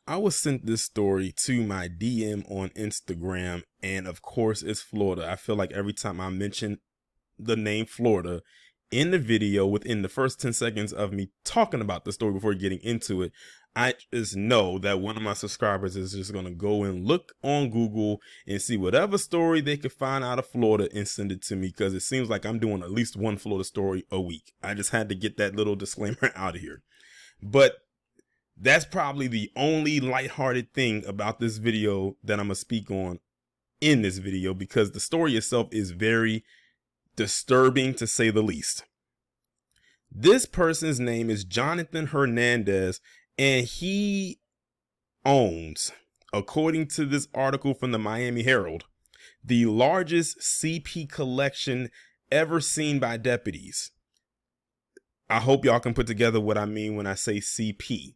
I was sent this story to my DM on Instagram, and of course it's Florida. I feel like every time I mention the name Florida in the video, within the first 10 seconds of me talking about the story before getting into it, I just know that one of my subscribers is just going to go and look on Google and see whatever story they could find out of Florida and send it to me, because it seems like I'm doing at least one Florida story a week. I just had to get that little disclaimer out of here. But that's probably the only lighthearted thing about this video that I'm going to speak on in this video, because the story itself is very disturbing to say the least. This person's name is Jonathan Hernandez, and he owns, according to this article from the Miami Herald, the largest CP collection ever seen by deputies. I hope y'all can put together what I mean when I say CP.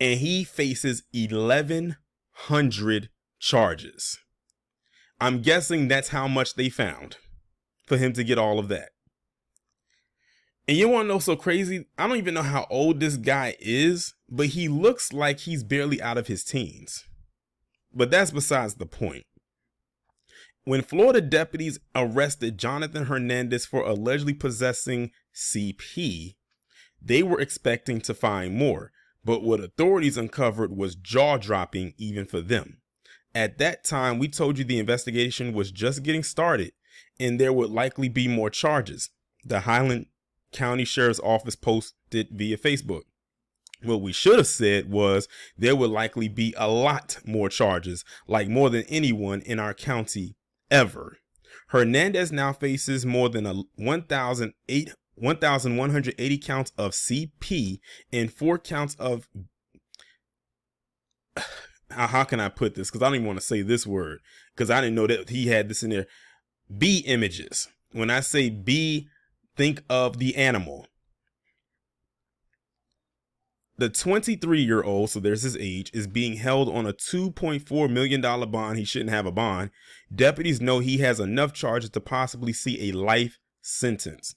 And he faces 1,100 charges. I'm guessing that's how much they found for him to get all of that. And you want to know so crazy? I don't even know how old this guy is, but he looks like he's barely out of his teens. But that's besides the point. When Florida deputies arrested Jonathan Hernandez for allegedly possessing CP, they were expecting to find more. But what authorities uncovered was jaw-dropping even for them. At that time, we told you the investigation was just getting started and there would likely be more charges, the Highland County Sheriff's Office posted via Facebook. What we should have said was there would likely be a lot more charges, like more than anyone in our county ever. Hernandez now faces more than 1,180 counts of CP and 4 counts of, how can I put this? Because I don't even want to say this word, because I didn't know that he had this in there. B images. When I say B, think of the animal. The 23-year-old, so there's his age, is being held on a $2.4 million bond. He shouldn't have a bond. Deputies know he has enough charges to possibly see a life sentence.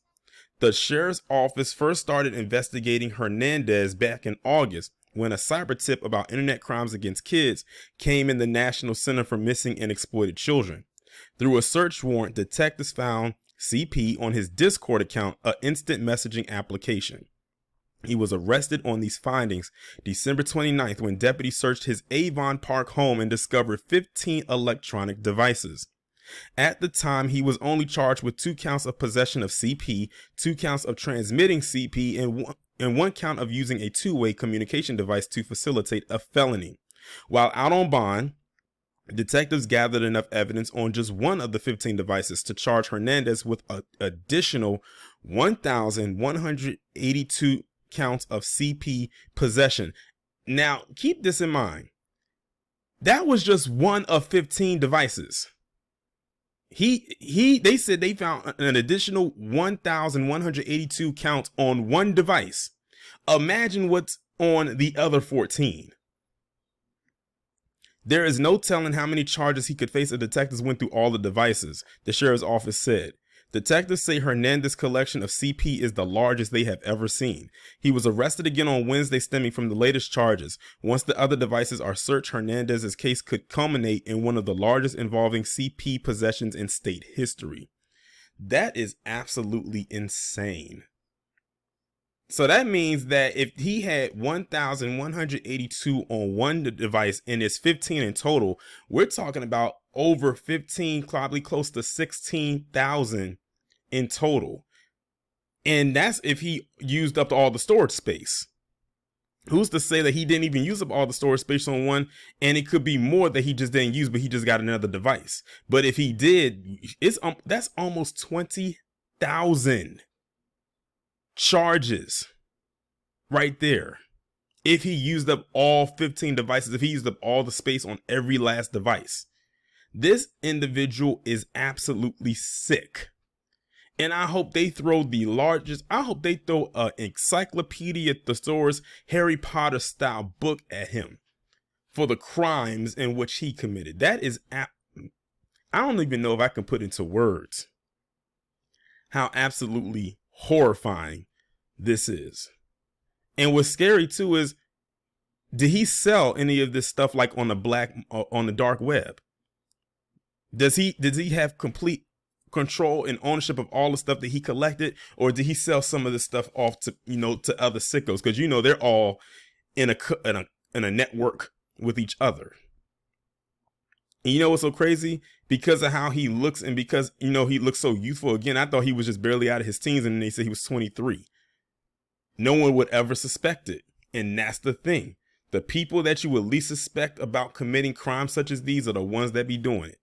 The sheriff's office first started investigating Hernandez back in August when a cyber tip about internet crimes against kids came in the National Center for Missing and Exploited Children. Through a search warrant, detectives found CP on his Discord account, an instant messaging application. He was arrested on these findings December 29th when deputies searched his Avon Park home and discovered 15 electronic devices. At the time, he was only charged with 2 counts of possession of CP, 2 counts of transmitting CP, and one count of using a two-way communication device to facilitate a felony. While out on bond, detectives gathered enough evidence on just one of the 15 devices to charge Hernandez with an additional 1,182 counts of CP possession. Now, keep this in mind. That was just one of 15 devices. They said they found an additional 1,182 counts on one device. Imagine what's on the other 14. There is no telling how many charges he could face if detectives went through all the devices, the sheriff's office said. Detectives say Hernandez's collection of CP is the largest they have ever seen. He was arrested again on Wednesday stemming from the latest charges. Once the other devices are searched, Hernandez's case could culminate in one of the largest involving CP possessions in state history. That is absolutely insane. So that means that if he had 1,182 on one device and it's 15 in total, we're talking about over 15, probably close to 16,000 in total. And that's if he used up all the storage space. Who's to say that he didn't even use up all the storage space on one, and it could be more that he just didn't use, but he just got another device. But if he did, that's almost 20,000 charges right there. If he used up all 15 devices, if he used up all the space on every last device. This individual is absolutely sick. And I hope they throw an Encyclopedia Thesaurus Harry Potter style book at him for the crimes in which he committed. That is, I don't even know if I can put into words how absolutely horrifying this is. And what's scary too is Did he sell any of this stuff like on the dark web? Does he have complete control and ownership of all the stuff that he collected, or did he sell some of this stuff off to, to other sickos? Because they're all in a network with each other. And you know what's so crazy? Because of how he looks, and because he looks so youthful. Again, I thought he was just barely out of his teens, and then they said he was 23. No one would ever suspect it, and that's the thing. The people that you would least suspect about committing crimes such as these are the ones that be doing it.